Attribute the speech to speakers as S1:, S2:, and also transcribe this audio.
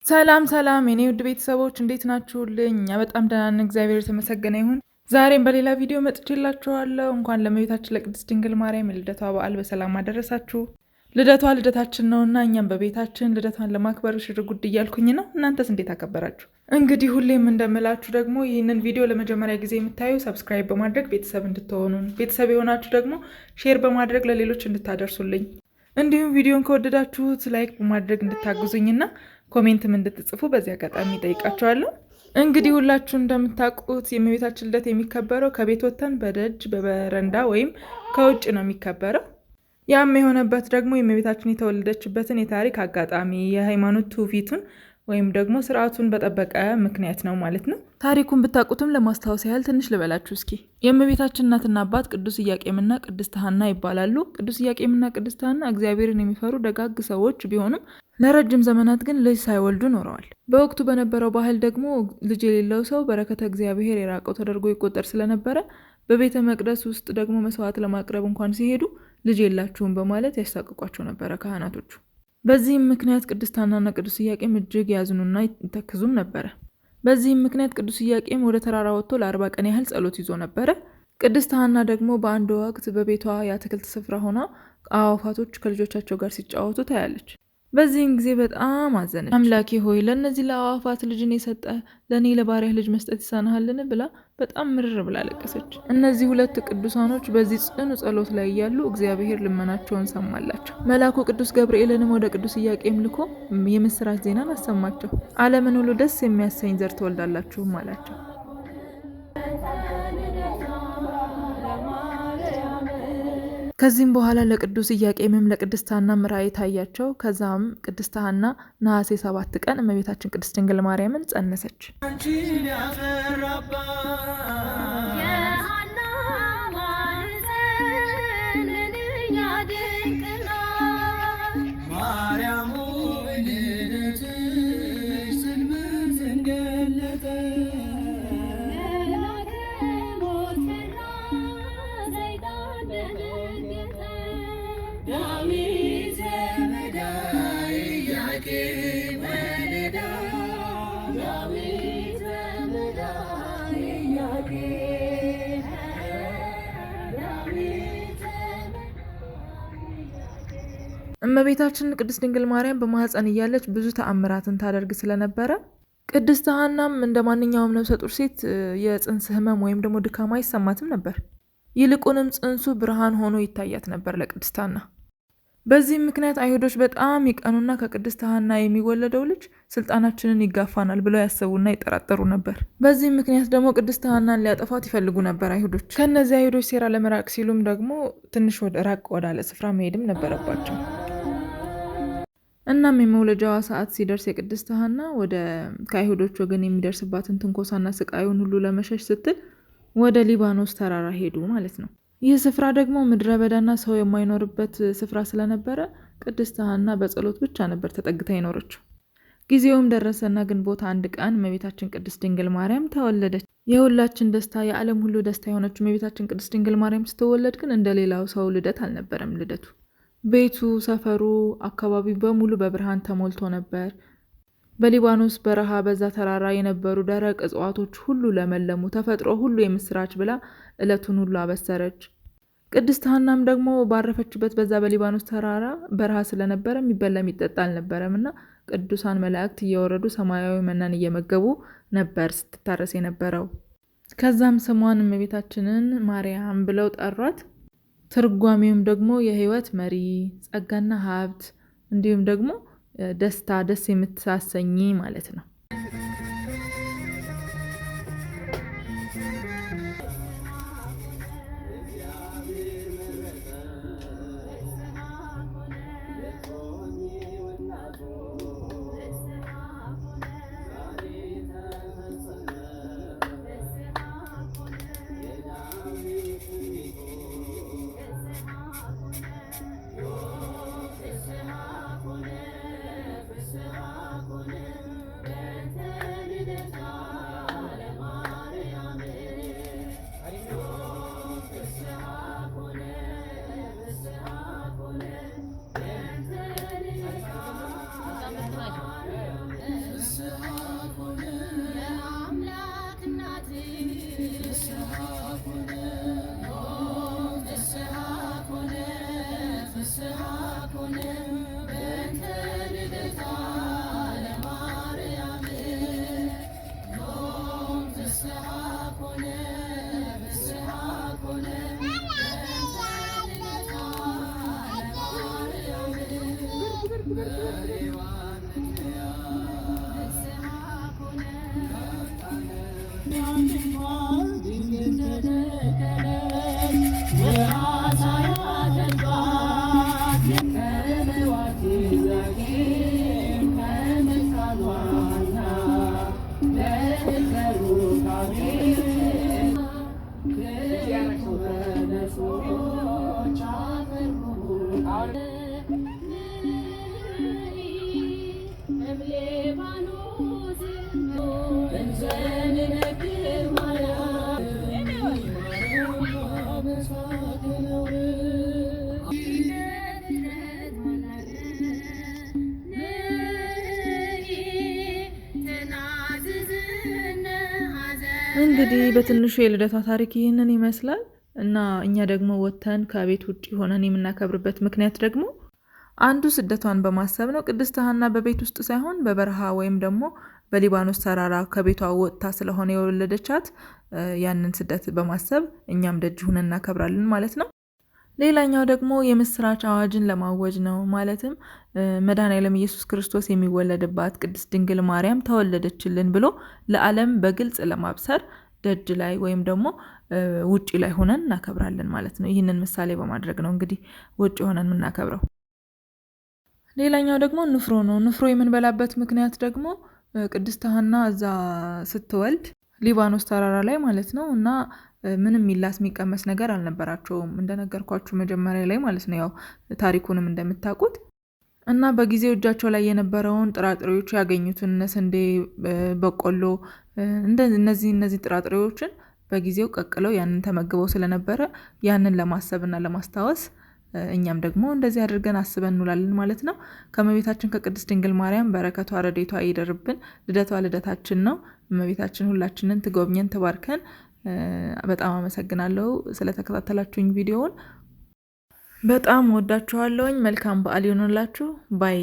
S1: ሰላም ሰላም የኔ ውድ ቤተሰቦች እንዴት ናችሁልኝ? እኛ በጣም ደህና ነን፣ እግዚአብሔር የተመሰገነ ይሁን። ዛሬም በሌላ ቪዲዮ መጥቼላችኋለሁ። እንኳን ለእመቤታችን ለቅድስት ድንግል ማርያም የልደቷ በዓል በሰላም አደረሳችሁ። ልደቷ ልደታችን ነውና እኛም በቤታችን ልደቷን ለማክበር ሽር ጉድ እያልኩኝ ነው። እናንተስ እንዴት አከበራችሁ? እንግዲህ ሁሌም እንደምላችሁ ደግሞ ይህንን ቪዲዮ ለመጀመሪያ ጊዜ የምታዩ ሰብስክራይብ በማድረግ ቤተሰብ እንድትሆኑን፣ ቤተሰብ የሆናችሁ ደግሞ ሼር በማድረግ ለሌሎች እንድታደርሱልኝ፣ እንዲሁም ቪዲዮን ከወደዳችሁት ላይክ በማድረግ እንድታግዙኝና ኮሜንትም እንድትጽፉ በዚህ አጋጣሚ ጠይቃችኋለሁ። እንግዲህ ሁላችሁ እንደምታውቁት የእመቤታችን ልደት የሚከበረው ከቤት ወጥተን በደጅ በበረንዳ ወይም ከውጭ ነው የሚከበረው። ያም የሆነበት ደግሞ የእመቤታችን የተወለደችበትን የታሪክ አጋጣሚ የሃይማኖት ትውፊቱን ወይም ደግሞ ስርዓቱን በጠበቀ ምክንያት ነው ማለት ነው። ታሪኩን ብታውቁትም ለማስታወስ ያህል ትንሽ ልበላችሁ እስኪ። የእመቤታችን እናትና አባት ቅዱስ ኢያቄምና ቅድስት ሐና ይባላሉ። ቅዱስ ኢያቄምና ቅድስት ሐና እግዚአብሔርን የሚፈሩ ደጋግ ሰዎች ቢሆኑም ለረጅም ዘመናት ግን ልጅ ሳይወልዱ ኖረዋል። በወቅቱ በነበረው ባህል ደግሞ ልጅ የሌለው ሰው በረከተ እግዚአብሔር የራቀው ተደርጎ ይቆጠር ስለነበረ በቤተ መቅደስ ውስጥ ደግሞ መስዋዕት ለማቅረብ እንኳን ሲሄዱ ልጅ የላችሁም በማለት ያሳቅቋቸው ነበረ ካህናቶቹ። በዚህም ምክንያት ቅድስት ሐናና ቅዱስ ኢያቄም እጅግ ያዝኑና ይተክዙም ነበረ። በዚህም ምክንያት ቅዱስ ኢያቄም ወደ ተራራ ወጥቶ ለ40 ቀን ያህል ጸሎት ይዞ ነበረ። ቅድስት ሐና ደግሞ በአንድ ወቅት በቤቷ የአትክልት ስፍራ ሆና አዕዋፋቶች ከልጆቻቸው ጋር ሲጫወቱ ታያለች። በዚህም ጊዜ በጣም አዘነች። አምላኬ ሆይ ለእነዚህ ለአዕዋፋት ልጅን የሰጠ ለእኔ ለባሪያህ ልጅ መስጠት ይሳንሃልን ብላ በጣም ምርር ብላ ለቀሰች። እነዚህ ሁለት ቅዱሳኖች በዚህ ጽኑ ጸሎት ላይ እያሉ እግዚአብሔር ልመናቸውን ሰማላቸው። መልአኩ ቅዱስ ገብርኤልንም ወደ ቅዱስ ኢያቄም ልኮ የምስራች ዜናን አሰማቸው። ዓለምን ሁሉ ደስ የሚያሰኝ ዘር ትወልዳላችሁም አላቸው። ከዚህም በኋላ ለቅዱስ ኢያቄምም ለቅድስት ሐናም ራእይ ታያቸው። ከዛም ቅድስት ሐና ነሐሴ 7 ቀን እመቤታችን ቅድስት ድንግል ማርያምን ጸነሰች። እመቤታችን ቅድስት ድንግል ማርያም በማህፀን እያለች ብዙ ተአምራትን ታደርግ ስለነበረ ቅድስት ሐናም እንደ ማንኛውም ነፍሰ ጡር ሴት የጽንስ ህመም ወይም ደግሞ ድካም አይሰማትም ነበር። ይልቁንም ጽንሱ ብርሃን ሆኖ ይታያት ነበር ለቅድስት ሐና። በዚህም ምክንያት አይሁዶች በጣም ይቀኑና ከቅድስት ሐና የሚወለደው ልጅ ስልጣናችንን ይጋፋናል ብለው ያሰቡና ይጠራጠሩ ነበር። በዚህም ምክንያት ደግሞ ቅድስት ሐናን ሊያጠፏት ይፈልጉ ነበር አይሁዶች። ከነዚህ አይሁዶች ሴራ ለመራቅ ሲሉም ደግሞ ትንሽ ራቅ ወዳለ ስፍራ መሄድም ነበረባቸው። እናም የመውለጃዋ ሰዓት ሲደርስ የቅድስት ሐና ወደ ከአይሁዶች ወገን የሚደርስባትን ትንኮሳና ስቃዩን ሁሉ ለመሸሽ ስትል ወደ ሊባኖስ ተራራ ሄዱ ማለት ነው። ይህ ስፍራ ደግሞ ምድረ በዳና ሰው የማይኖርበት ስፍራ ስለነበረ ቅድስት ሐና በጸሎት ብቻ ነበር ተጠግታ ይኖረችው። ጊዜውም ደረሰና ግንቦት 1 ቀን እመቤታችን ቅድስት ድንግል ማርያም ተወለደች። የሁላችን ደስታ የዓለም ሁሉ ደስታ የሆነችው እመቤታችን ቅድስት ድንግል ማርያም ስትወለድ ግን እንደሌላው ሰው ልደት አልነበረም። ልደቱ ቤቱ፣ ሰፈሩ፣ አካባቢ በሙሉ በብርሃን ተሞልቶ ነበር። በሊባኖስ በረሃ በዛ ተራራ የነበሩ ደረቅ እጽዋቶች ሁሉ ለመለሙ። ተፈጥሮ ሁሉ የምስራች ብላ ዕለቱን ሁሉ አበሰረች። ቅድስት ሐናም ደግሞ ባረፈችበት በዛ በሊባኖስ ተራራ በረሃ ስለነበረ የሚበላ የሚጠጣ አልነበረም እና ቅዱሳን መላእክት እየወረዱ ሰማያዊ መናን እየመገቡ ነበር ስትታረስ የነበረው። ከዛም ስሟን እመቤታችንን ማርያም ብለው ጠሯት። ትርጓሜውም ደግሞ የህይወት መሪ፣ ጸጋና ሀብት እንዲሁም ደግሞ ደስታ፣ ደስ የምትሳሰኝ ማለት ነው። እንግዲህ በትንሹ የልደቷ ታሪክ ይህንን ይመስላል እና እኛ ደግሞ ወጥተን ከቤት ውጭ ሆነን የምናከብርበት ምክንያት ደግሞ አንዱ ስደቷን በማሰብ ነው። ቅድስት ሐና በቤት ውስጥ ሳይሆን በበረሃ ወይም ደግሞ በሊባኖስ ተራራ ከቤቷ ወጥታ ስለሆነ የወለደቻት ያንን ስደት በማሰብ እኛም ደጅ ሆነን እናከብራለን ማለት ነው። ሌላኛው ደግሞ የምስራች አዋጅን ለማወጅ ነው። ማለትም መድኃኔዓለም ኢየሱስ ክርስቶስ የሚወለድባት ቅድስት ድንግል ማርያም ተወለደችልን ብሎ ለዓለም በግልጽ ለማብሰር ደጅ ላይ ወይም ደግሞ ውጪ ላይ ሆነን እናከብራለን ማለት ነው። ይህንን ምሳሌ በማድረግ ነው እንግዲህ ውጪ ሆነን የምናከብረው። ሌላኛው ደግሞ ንፍሮ ነው። ንፍሮ የምንበላበት ምክንያት ደግሞ ቅድስት ሐና እዛ ስትወልድ ሊባኖስ ተራራ ላይ ማለት ነው እና ምንም ሚላስ የሚቀመስ ነገር አልነበራቸውም እንደነገርኳችሁ መጀመሪያ ላይ ማለት ነው። ያው ታሪኩንም እንደምታውቁት እና በጊዜው እጃቸው ላይ የነበረውን ጥራጥሬዎች ያገኙትን ስንዴ፣ በቆሎ እነዚህ ጥራጥሬዎችን በጊዜው ቀቅለው ያንን ተመግበው ስለነበረ ያንን ለማሰብና ለማስታወስ እኛም ደግሞ እንደዚህ አድርገን አስበን እንውላለን ማለት ነው። ከእመቤታችን ከቅድስት ድንግል ማርያም በረከቷ ረድኤቷ ይደርብን። ልደቷ ልደታችን ነው። እመቤታችን ሁላችንን ትጎብኘን፣ ትባርከን። በጣም አመሰግናለሁ ስለተከታተላችሁኝ ቪዲዮውን። በጣም ወዳችኋለሁኝ። መልካም በዓል ይሁንላችሁ ባይ